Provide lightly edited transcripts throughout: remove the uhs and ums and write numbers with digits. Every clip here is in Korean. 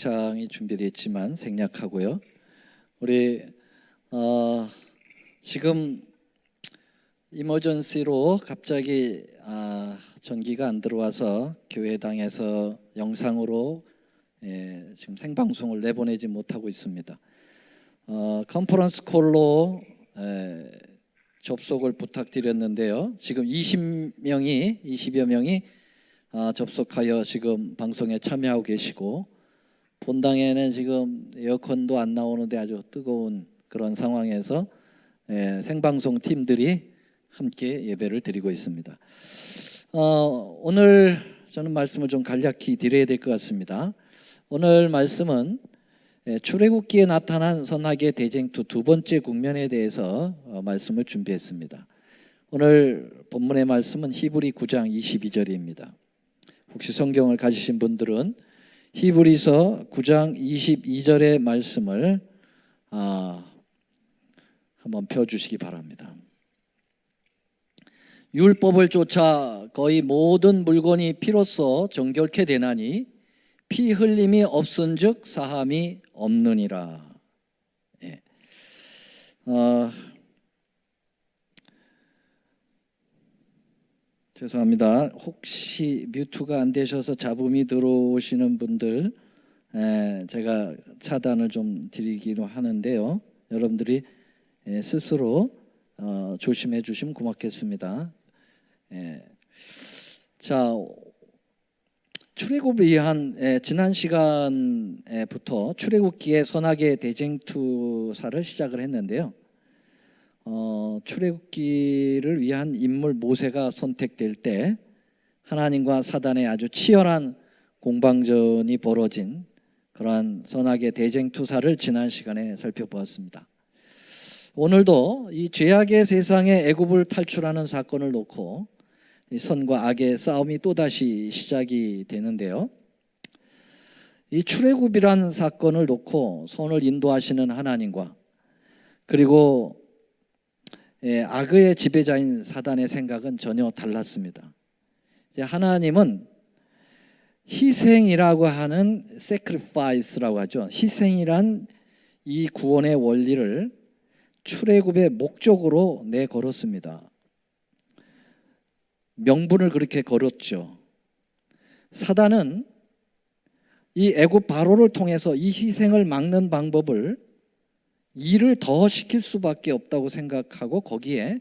독창이 준비되어 있지만 생략하고요. 우리 지금 이머전시로 갑자기 전기가 안 들어와서 교회당에서 영상으로 지금 생방송을 내보내지 못하고 있습니다. 컨퍼런스 콜로 접속을 부탁드렸는데요. 지금 20여 명이 접속하여 지금 방송에 참여하고 계시고, 본당에는 지금 에어컨도 안 나오는데 아주 뜨거운 그런 상황에서 생방송 팀들이 함께 예배를 드리고 있습니다. 오늘 저는 말씀을 좀 간략히 드려야 될 것 같습니다. 오늘 말씀은 출애굽기에 나타난 선악의 대쟁투 두 번째 국면에 대해서 말씀을 준비했습니다. 오늘 본문의 말씀은 히브리 9장 22절입니다. 혹시 성경을 가지신 분들은 히브리서 9장 22절의 말씀을 한번 펴주시기 바랍니다. 율법을 쫓아 거의 모든 물건이 피로써 정결케 되나니 피 흘림이 없은즉 사함이 없느니라. 죄송합니다. 혹시 뮤트가 안 되셔서 잡음이 들어오시는 분들 제가 차단을 좀 드리기로 하는데요. 여러분들이 스스로 조심해 주시면 고맙겠습니다. 자, 출애굽을 위한 지난 시간부터 출애굽기의 선악의 대쟁투사를 시작을 했는데요. 출애굽기를 위한 인물 모세가 선택될 때 하나님과 사단의 아주 치열한 공방전이 벌어진 그러한 선악의 대쟁투사를 지난 시간에 살펴보았습니다. 오늘도 이 죄악의 세상에 애굽을 탈출하는 사건을 놓고 이 선과 악의 싸움이 또다시 시작이 되는데요. 이 출애굽이라는 사건을 놓고 선을 인도하시는 하나님과 그리고 악의 지배자인 사단의 생각은 전혀 달랐습니다. 하나님은 희생이라고 하는 sacrifice라고 하죠. 희생이란 이 구원의 원리를 출애굽의 목적으로 내걸었습니다. 명분을 그렇게 걸었죠. 사단은 이 애굽 바로를 통해서 이 희생을 막는 방법을 일을 더 시킬 수밖에 없다고 생각하고 거기에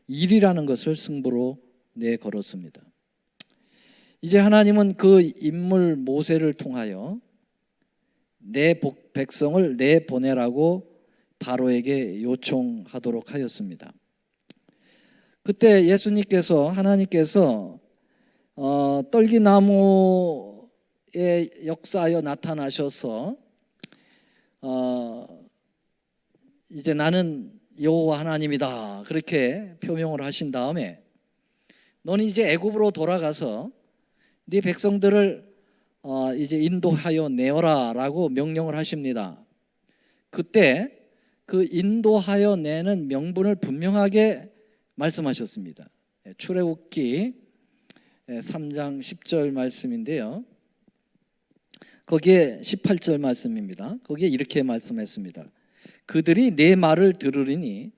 일이라는 것을 승부로 내걸었습니다. 이제 하나님은 그 인물 모세를 통하여 내 백성을 내보내라고 바로에게 요청하도록 하였습니다. 그때 예수님께서 하나님께서 떨기나무에 역사하여 나타나셔서 이제 나는 여호와 하나님이다 그렇게 표명을 하신 다음에 너는 이제 애굽으로 돌아가서 네 백성들을 이제 인도하여 내어라라고 명령을 하십니다. 그때 그 인도하여 내는 명분을 분명하게 말씀하셨습니다. 출애굽기 3장 10절 말씀인데요. 거기에 18절 말씀입니다. 거기에 이렇게 말씀했습니다. 그들이 내 말을 들으리니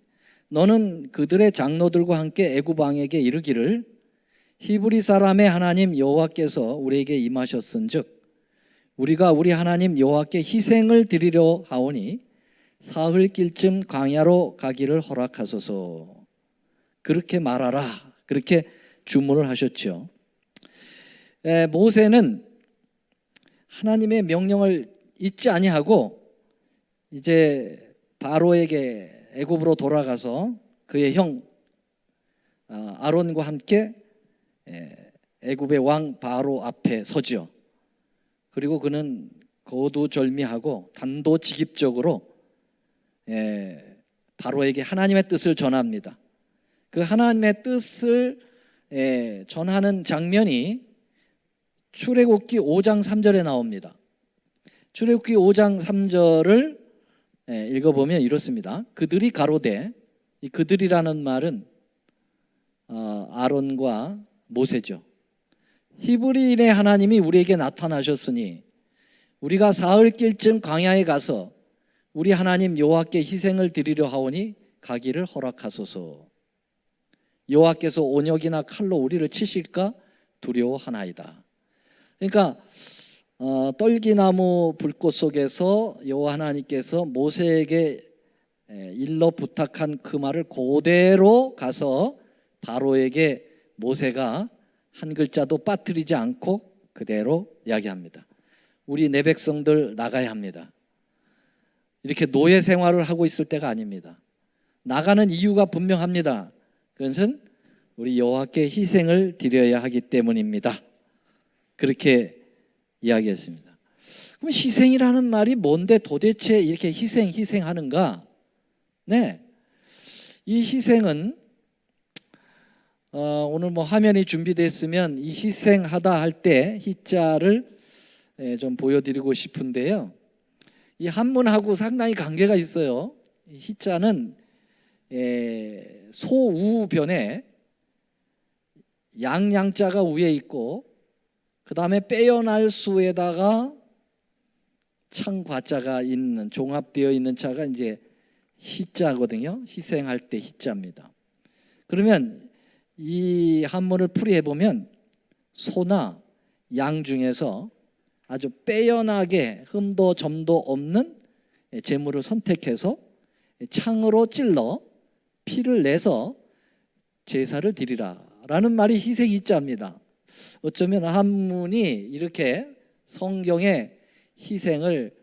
너는 그들의 장로들과 함께 애굽 왕에게 이르기를 히브리 사람의 하나님 여호와께서 우리에게 임하셨은즉 우리가 우리 하나님 여호와께 희생을 드리려 하오니 사흘길쯤 광야로 가기를 허락하소서. 그렇게 말하라. 그렇게 주문을 하셨죠. 모세는 하나님의 명령을 잊지 아니하고 이제 바로에게 애굽으로 돌아가서 그의 형 아론과 함께 애굽의 왕 바로 앞에 서죠. 그리고 그는 거두절미하고 단도직입적으로 바로에게 하나님의 뜻을 전합니다. 그 하나님의 뜻을 전하는 장면이 출애굽기 5장 3절에 나옵니다. 출애굽기 5장 3절을 읽어보면 이렇습니다. 그들이 가로되, 이 그들이라는 말은 아론과 모세죠. 히브리인의 하나님이 우리에게 나타나셨으니 우리가 사흘길쯤 광야에 가서 우리 하나님 여호와께 희생을 드리려 하오니 가기를 허락하소서. 여호와께서 온역이나 칼로 우리를 치실까 두려워하나이다. 그러니까 떨기나무 불꽃 속에서 여호와 하나님께서 모세에게 일러 부탁한 그 말을 그대로 가서 바로에게 모세가 한 글자도 빠뜨리지 않고 그대로 이야기합니다. 우리 내 백성들 나가야 합니다. 이렇게 노예 생활을 하고 있을 때가 아닙니다. 나가는 이유가 분명합니다. 그것은 우리 여호와께 희생을 드려야 하기 때문입니다. 그렇게 이야기했습니다. 그럼 희생이라는 말이 뭔데 도대체 이렇게 희생하는가? 네, 이 희생은 오늘 화면이 준비됐으면 이 희생하다 할 때 희자를 좀 보여드리고 싶은데요. 이 한문하고 상당히 관계가 있어요. 이 희자는 소우변에 양자가 위에 있고 그 다음에 빼어날 수에다가 창과자가 있는 종합되어 있는 자가 이제 희자거든요. 희생할 때 희자입니다. 그러면 이 한문을 풀이해 보면 소나 양 중에서 아주 빼어나게 흠도 점도 없는 제물을 선택해서 창으로 찔러 피를 내서 제사를 드리라 라는 말이 희생 희자입니다. 어쩌면 한문이 이렇게 성경의 희생을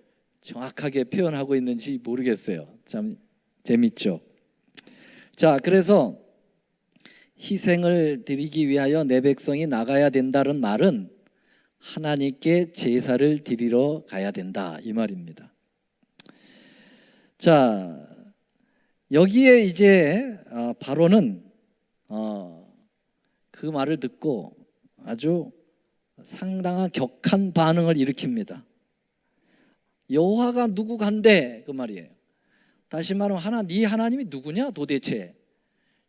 정확하게 표현하고 있는지 모르겠어요. 참 재밌죠. 자, 그래서 희생을 드리기 위하여 내 백성이 나가야 된다는 말은 하나님께 제사를 드리러 가야 된다 이 말입니다. 자, 여기에 이제 바로는 그 말을 듣고 아주 상당한 격한 반응을 일으킵니다. 여호와가 누구 간대 그 말이에요. 다시 말하면 네 하나님이 누구냐 도대체.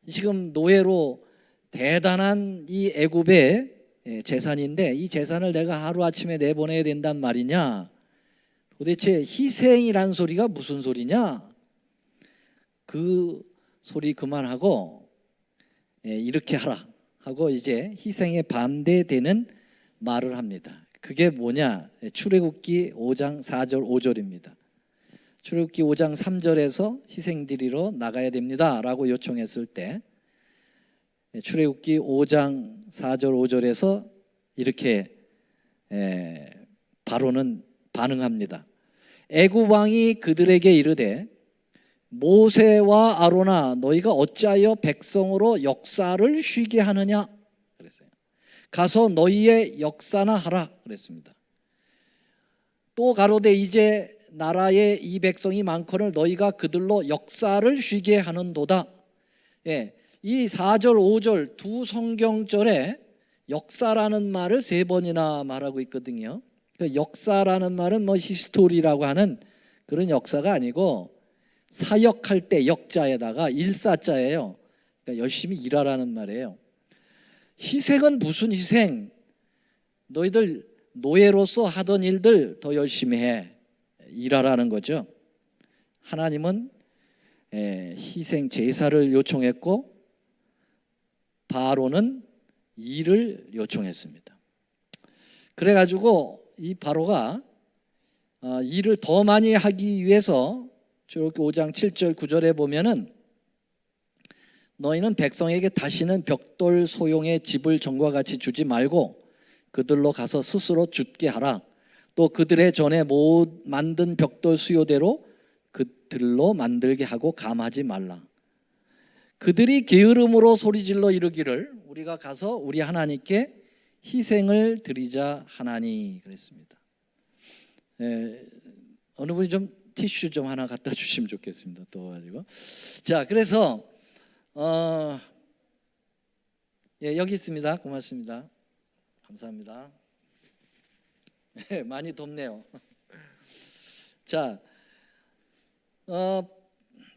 지금 노예로 대단한 이 애굽의 재산인데 이 재산을 내가 하루아침에 내보내야 된단 말이냐. 도대체 희생이란 소리가 무슨 소리냐. 그 소리 그만하고 이렇게 하라 하고 이제 희생에 반대되는 말을 합니다. 그게 뭐냐? 출애굽기 5장 4절 5절입니다. 출애굽기 5장 3절에서 희생 드리러 나가야 됩니다 라고 요청했을 때 출애굽기 5장 4절 5절에서 이렇게 바로는 반응합니다. 애굽 왕이 그들에게 이르되 모세와 아론아 너희가 어찌하여 백성으로 역사를 쉬게 하느냐 그랬어요. 가서 너희의 역사나 하라 그랬습니다. 또 가로되 이제 나라에 이 백성이 많거늘 너희가 그들로 역사를 쉬게 하는도다. 이 4절 5절 두 성경절에 역사라는 말을 3번이나 말하고 있거든요. 역사라는 말은 히스토리라고 하는 그런 역사가 아니고 사역할 때 역자에다가 일사자예요. 그러니까 열심히 일하라는 말이에요. 희생은 무슨 희생? 너희들 노예로서 하던 일들 더 열심히 해. 일하라는 거죠. 하나님은 희생 제사를 요청했고 바로는 일을 요청했습니다. 그래가지고 이 바로가 일을 더 많이 하기 위해서 출애굽기 5장 7절 9절에 보면은 너희는 백성에게 다시는 벽돌 소용의 집을 전과 같이 주지 말고 그들로 가서 스스로 줍게 하라. 또 그들의 전에 만든 벽돌 수요대로 그들로 만들게 하고 감하지 말라. 그들이 게으름으로 소리질러 이르기를 우리가 가서 우리 하나님께 희생을 드리자 하나니 그랬습니다. 어느 분이 좀 티슈 좀 하나 갖다 주시면 좋겠습니다. 또 가지고 자 그래서 여기 있습니다. 고맙습니다. 감사합니다. 많이 덥네요. 자,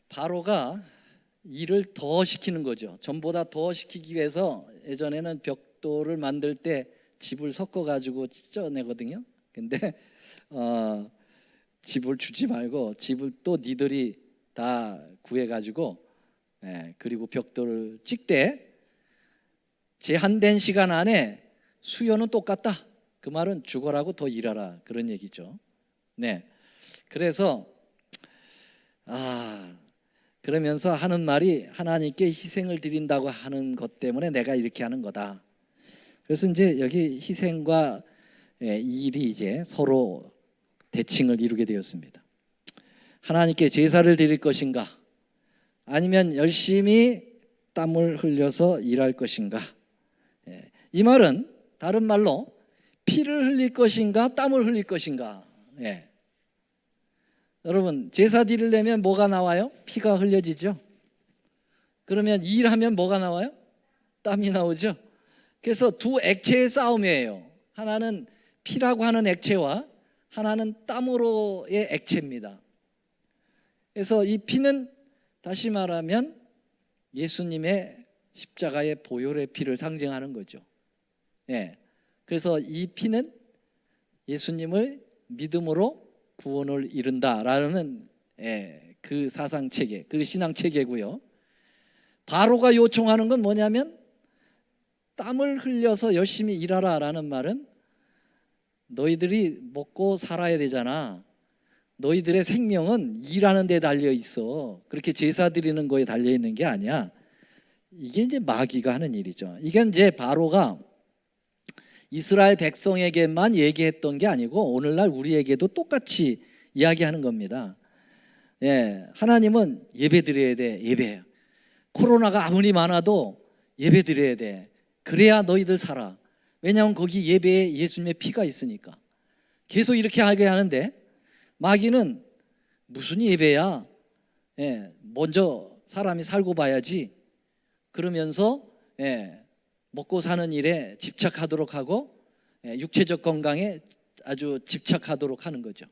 바로가 일을 더 시키는 거죠. 전보다 더 시키기 위해서 예전에는 벽돌을 만들 때 집을 섞어 가지고 찢어내거든요. 근데 집을 주지 말고 집을 또 니들이 다 구해가지고 그리고 벽돌을 찍되 제한된 시간 안에 수요는 똑같다. 그 말은 죽어라고 더 일하라 그런 얘기죠. 네. 그래서 그러면서 하는 말이 하나님께 희생을 드린다고 하는 것 때문에 내가 이렇게 하는 거다. 그래서 이제 여기 희생과 일이 이제 서로 대칭을 이루게 되었습니다. 하나님께 제사를 드릴 것인가? 아니면 열심히 땀을 흘려서 일할 것인가? 이 말은 다른 말로 피를 흘릴 것인가 땀을 흘릴 것인가. 여러분 제사 드리려면 뭐가 나와요? 피가 흘려지죠. 그러면 일하면 뭐가 나와요? 땀이 나오죠. 그래서 두 액체의 싸움이에요. 하나는 피라고 하는 액체와 하나는 땀으로의 액체입니다. 그래서 이 피는 다시 말하면 예수님의 십자가의 보혈의 피를 상징하는 거죠. 그래서 이 피는 예수님을 믿음으로 구원을 이룬다라는 그 사상 체계, 그 신앙 체계고요. 바로가 요청하는 건 뭐냐면 땀을 흘려서 열심히 일하라라는 말은 너희들이 먹고 살아야 되잖아. 너희들의 생명은 일하는 데 달려 있어. 그렇게 제사 드리는 거에 달려 있는 게 아니야. 이게 이제 마귀가 하는 일이죠. 이게 이제 바로가 이스라엘 백성에게만 얘기했던 게 아니고 오늘날 우리에게도 똑같이 이야기하는 겁니다. 하나님은 예배 드려야 돼. 예배. 코로나가 아무리 많아도 예배 드려야 돼. 그래야 너희들 살아. 왜냐하면 거기 예배에 예수님의 피가 있으니까. 계속 이렇게 하게 하는데 마귀는 무슨 예배야? 먼저 사람이 살고 봐야지. 그러면서 먹고 사는 일에 집착하도록 하고 육체적 건강에 아주 집착하도록 하는 거죠.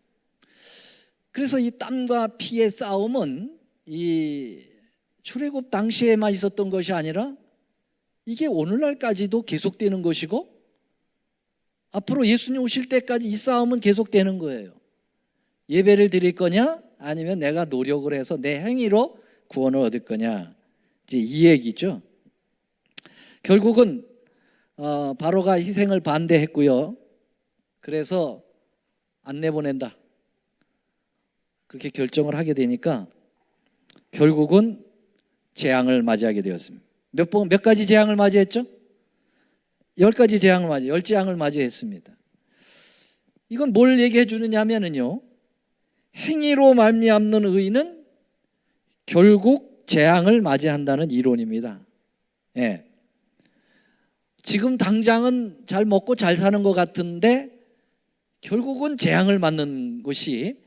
그래서 이 땀과 피의 싸움은 이 출애굽 당시에만 있었던 것이 아니라 이게 오늘날까지도 계속되는 것이고 앞으로 예수님 오실 때까지 이 싸움은 계속되는 거예요. 예배를 드릴 거냐 아니면 내가 노력을 해서 내 행위로 구원을 얻을 거냐, 이제 이 얘기죠. 결국은 바로가 희생을 반대했고요. 그래서 안 내보낸다 그렇게 결정을 하게 되니까 결국은 재앙을 맞이하게 되었습니다. 몇 가지 재앙을 맞이했죠? 10가지 재앙을 맞이, 10재앙을 맞이했습니다. 이건 뭘 얘기해 주느냐면요, 행위로 말미암는 의인은 결국 재앙을 맞이한다는 이론입니다. 지금 당장은 잘 먹고 잘 사는 것 같은데 결국은 재앙을 맞는 것이,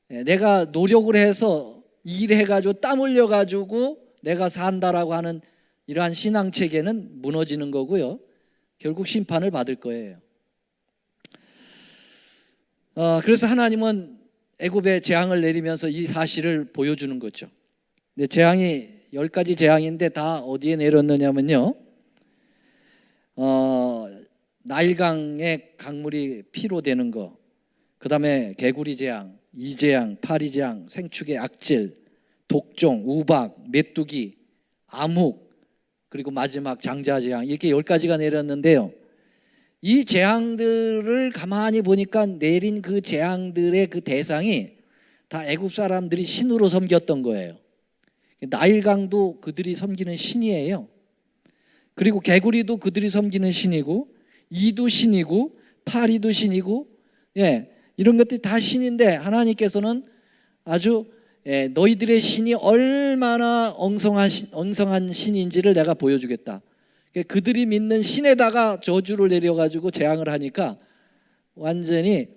내가 노력을 해서 일해가지고 땀 흘려가지고 내가 산다라고 하는 이러한 신앙 체계는 무너지는 거고요. 결국 심판을 받을 거예요. 그래서 하나님은 애굽에 재앙을 내리면서 이 사실을 보여주는 거죠. 근데 재앙이 10가지 재앙인데 다 어디에 내렸느냐면요, 나일강의 강물이 피로 되는 거, 그 다음에 개구리 재앙, 이재앙, 파리재앙, 생축의 악질, 독종, 우박, 메뚜기, 암흑, 그리고 마지막 장자재앙, 이렇게 10가지가 내렸는데요. 이 재앙들을 가만히 보니까 내린 그 재앙들의 그 대상이 다 애굽 사람들이 신으로 섬겼던 거예요. 나일강도 그들이 섬기는 신이에요. 그리고 개구리도 그들이 섬기는 신이고, 이도 신이고, 파리도 신이고, 이런 것들이 다 신인데 하나님께서는 아주 너희들의 신이 얼마나 엉성한 신인지를 내가 보여주겠다. 그들이 믿는 신에다가 저주를 내려가지고 재앙을 하니까 완전히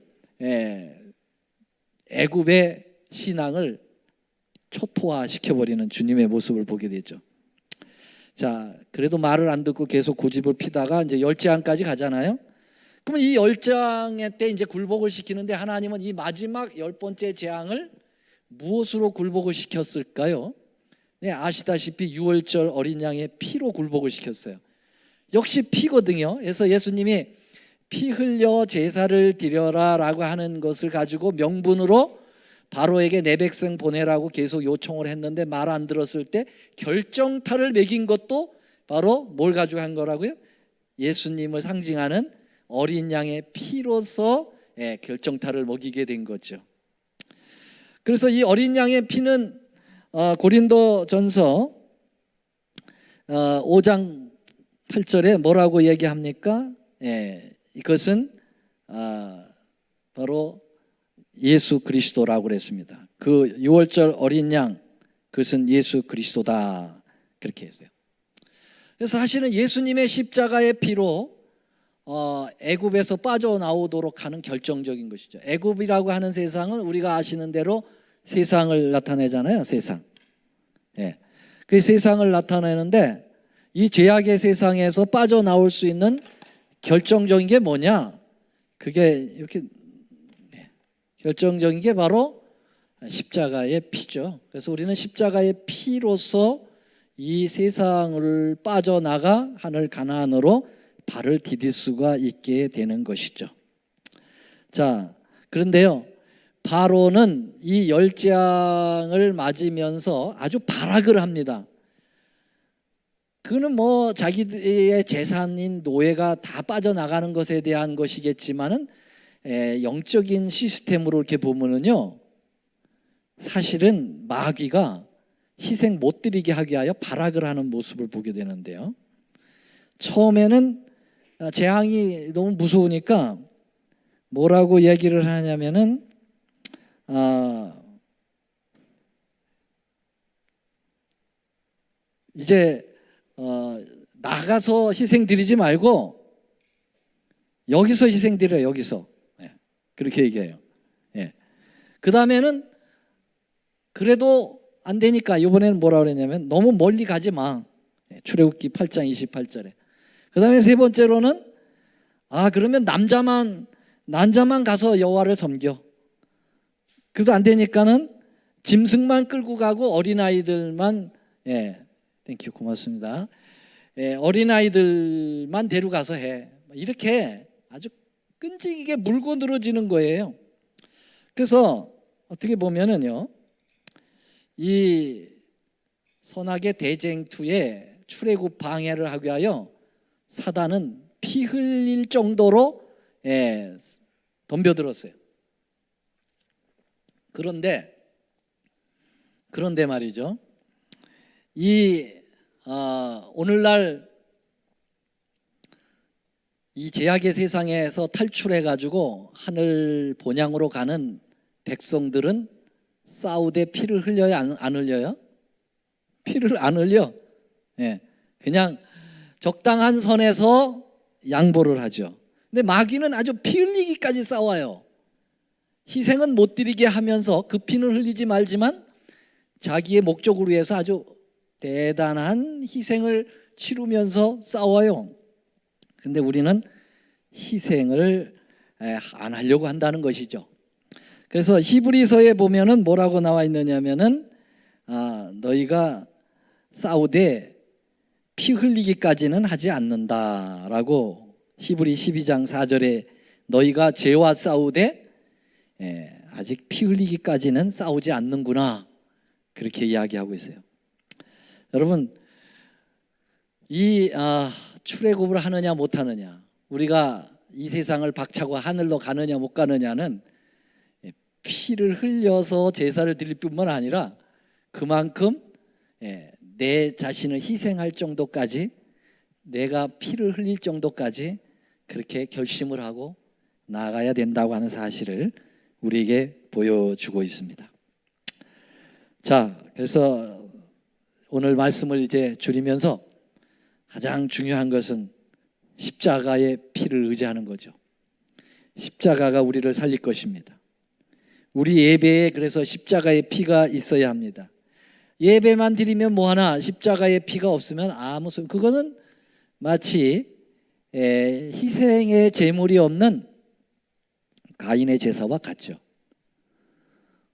애굽의 신앙을 초토화시켜버리는 주님의 모습을 보게 되죠. 자, 그래도 말을 안 듣고 계속 고집을 피다가 이제 10재앙까지 가잖아요. 그러면 이 10재앙의 때 이제 굴복을 시키는데 하나님은 이 마지막 10번째 재앙을 무엇으로 굴복을 시켰을까요? 아시다시피 유월절 어린 양의 피로 굴복을 시켰어요. 역시 피거든요. 그래서 예수님이 피 흘려 제사를 드려라라고 하는 것을 가지고 명분으로 바로에게 내 백성 보내라고 계속 요청을 했는데 말 안 들었을 때 결정타를 매긴 것도 바로 뭘 가지고 한 거라고요? 예수님을 상징하는 어린 양의 피로서 결정타를 먹이게 된 거죠. 그래서 이 어린 양의 피는 고린도전서 5장 8절에 뭐라고 얘기합니까? 이것은 바로 예수 그리스도라고 그랬습니다. 그 6월절 어린 양, 그것은 예수 그리스도다, 그렇게 했어요. 그래서 사실은 예수님의 십자가의 피로 애굽에서 빠져나오도록 하는 결정적인 것이죠. 애굽이라고 하는 세상은 우리가 아시는 대로 세상을 나타내잖아요. 세상. 그 세상을 나타내는데 이 죄악의 세상에서 빠져나올 수 있는 결정적인 게 뭐냐? 그게 이렇게 결정적인 게 바로 십자가의 피죠. 그래서 우리는 십자가의 피로서 이 세상을 빠져나가 하늘 가나안으로 발을 디딜 수가 있게 되는 것이죠. 자, 그런데요, 바로는 이 열장을 맞으면서 아주 발악을 합니다. 그는 뭐 자기의 재산인 노예가 다 빠져나가는 것에 대한 것이겠지만은 영적인 시스템으로 이렇게 보면은요, 사실은 마귀가 희생 못 드리게 하기 위하여 발악을 하는 모습을 보게 되는데요. 처음에는 재앙이 너무 무서우니까 뭐라고 얘기를 하냐면은 이제 나가서 희생 드리지 말고 여기서 희생 드려요. 여기서. 그렇게 얘기해요. 그 다음에는 그래도 안 되니까 이번에는 뭐라고 그랬냐면 너무 멀리 가지 마. 출애굽기 8장 28절에. 그 다음에 세 번째로는 그러면 남자만 가서 여호와를 섬겨. 그래도 안 되니까는 짐승만 끌고 가고 어린아이들만, 땡큐, 고맙습니다. 어린아이들만 데려가서 해. 이렇게 아주 끈질기게 물고 늘어지는 거예요. 그래서 어떻게 보면은요, 이 선악의 대쟁투에 출애굽 방해를 하기 위하여 사단은 피 흘릴 정도로 덤벼들었어요. 그런데 말이죠, 오늘날 이 죄악의 세상에서 탈출해 가지고 하늘 본향으로 가는 백성들은 싸우되 피를 흘려요, 안 흘려요? 피를 안 흘려. 그냥 적당한 선에서 양보를 하죠. 근데 마귀는 아주 피 흘리기까지 싸워요. 희생은 못 드리게 하면서 그 피는 흘리지 말지만 자기의 목적을 위해서 아주 대단한 희생을 치르면서 싸워요. 근데 우리는 희생을 안 하려고 한다는 것이죠. 그래서 히브리서에 보면은 뭐라고 나와 있느냐면은 너희가 싸우되 피 흘리기까지는 하지 않는다라고, 히브리 12장 4절에 너희가 죄와 싸우되 아직 피 흘리기까지는 싸우지 않는구나, 그렇게 이야기하고 있어요. 여러분, 이 출애굽을 하느냐 못 하느냐, 우리가 이 세상을 박차고 하늘로 가느냐 못 가느냐는 피를 흘려서 제사를 드릴 뿐만 아니라 그만큼 내 자신을 희생할 정도까지, 내가 피를 흘릴 정도까지 그렇게 결심을 하고 나아가야 된다고 하는 사실을 우리에게 보여주고 있습니다. 자, 그래서 오늘 말씀을 이제 줄이면서 가장 중요한 것은 십자가의 피를 의지하는 거죠. 십자가가 우리를 살릴 것입니다. 우리 예배에 그래서 십자가의 피가 있어야 합니다. 예배만 드리면 뭐하나 십자가의 피가 없으면 아무 소용, 그거는 마치 희생의 제물이 없는 가인의 제사와 같죠.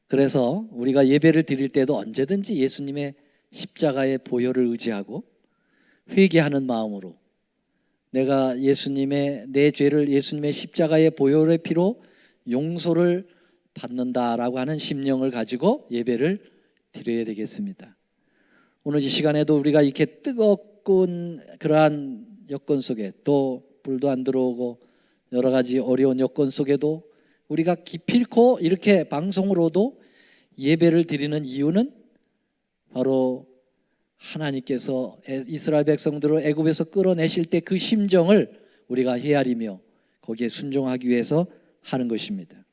그래서 우리가 예배를 드릴 때도 언제든지 예수님의 십자가의 보혈을 의지하고 회개하는 마음으로 내가 내 죄를 예수님의 십자가의 보혈의 피로 용서를 받는다라고 하는 심령을 가지고 예배를 드려야 되겠습니다. 오늘 이 시간에도 우리가 이렇게 뜨거운 그러한 여건 속에, 또 불도 안 들어오고 여러 가지 어려운 여건 속에도 우리가 기필코 이렇게 방송으로도 예배를 드리는 이유는 바로 하나님께서 이스라엘 백성들을 애굽에서 끌어내실 때 그 심정을 우리가 헤아리며 거기에 순종하기 위해서 하는 것입니다.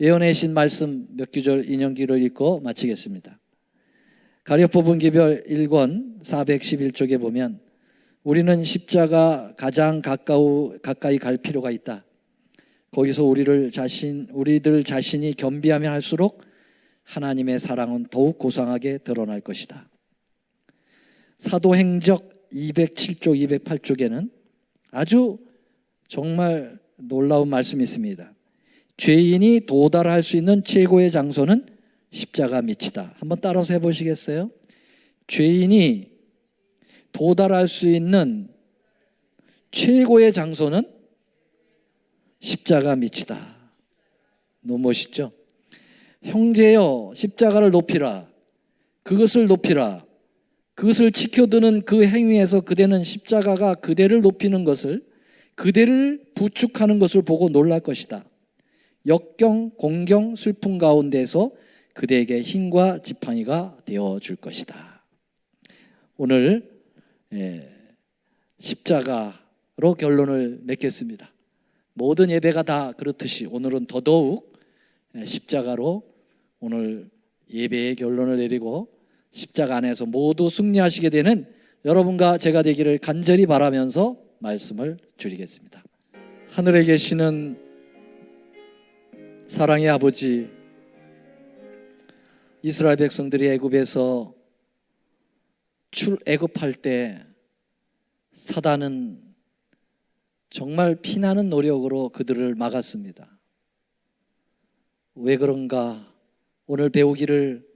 예언의 신 말씀 몇 구절 인용기를 읽고 마치겠습니다. 가룟 부분기별 1권 411쪽에 보면 우리는 십자가 가장 가까이 갈 필요가 있다. 거기서 우리들 자신이 겸비하면 할수록 하나님의 사랑은 더욱 고상하게 드러날 것이다. 사도행적 207쪽 208쪽에는 아주 정말 놀라운 말씀이 있습니다. 죄인이 도달할 수 있는 최고의 장소는 십자가 밑이다. 한번 따라서 해보시겠어요? 죄인이 도달할 수 있는 최고의 장소는 십자가 밑이다. 너무 멋있죠? 형제여, 십자가를 높이라. 그것을 높이라. 그것을 지켜드는 그 행위에서 그대는 십자가가 그대를 높이는 것을, 그대를 부축하는 것을 보고 놀랄 것이다. 역경, 공경, 슬픔 가운데서 그대에게 힘과 지팡이가 되어줄 것이다. 오늘 십자가로 결론을 맺겠습니다. 모든 예배가 다 그렇듯이 오늘은 더더욱 십자가로 오늘 예배의 결론을 내리고 십자가 안에서 모두 승리하시게 되는 여러분과 제가 되기를 간절히 바라면서 말씀을 드리겠습니다. 하늘에 계시는 사랑의 아버지, 이스라엘 백성들이 애굽에서 애굽할 때 사단은 정말 피나는 노력으로 그들을 막았습니다. 왜 그런가? 오늘 배우기를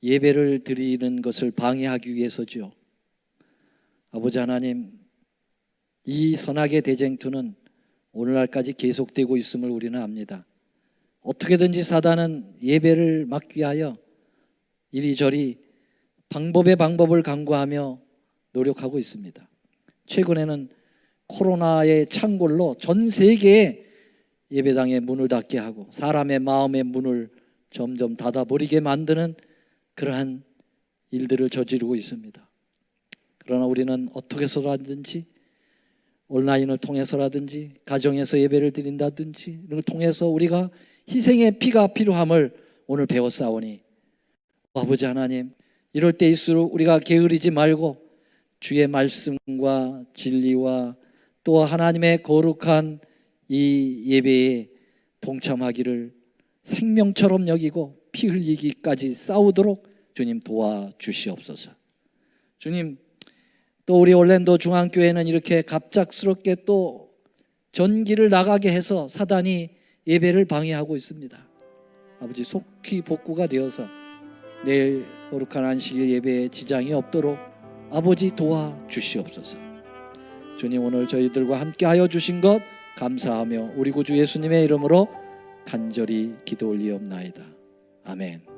예배를 드리는 것을 방해하기 위해서죠. 아버지 하나님, 이 선악의 대쟁투는 오늘날까지 계속되고 있음을 우리는 압니다. 어떻게든지 사단은 예배를 막기 위하여 이리저리 방법을 강구하며 노력하고 있습니다. 최근에는 코로나의 창궐로 전 세계에 예배당의 문을 닫게 하고 사람의 마음의 문을 점점 닫아버리게 만드는 그러한 일들을 저지르고 있습니다. 그러나 우리는 어떻게 해서라든지 온라인을 통해서라든지 가정에서 예배를 드린다든지 이걸 통해서 우리가 희생의 피가 필요함을 오늘 배웠사오니 아버지 하나님, 이럴 때일수록 우리가 게으르지 말고 주의 말씀과 진리와 또 하나님의 거룩한 이 예배에 동참하기를 생명처럼 여기고 피 흘리기까지 싸우도록 주님 도와주시옵소서. 주님, 또 우리 올랜도 중앙교회는 이렇게 갑작스럽게 또 전기를 나가게 해서 사단이 예배를 방해하고 있습니다. 아버지, 속히 복구가 되어서 내일 거룩한 안식일 예배에 지장이 없도록 아버지 도와주시옵소서. 주님, 오늘 저희들과 함께하여 주신 것 감사하며 우리 구주 예수님의 이름으로 간절히 기도 올리옵나이다. 아멘.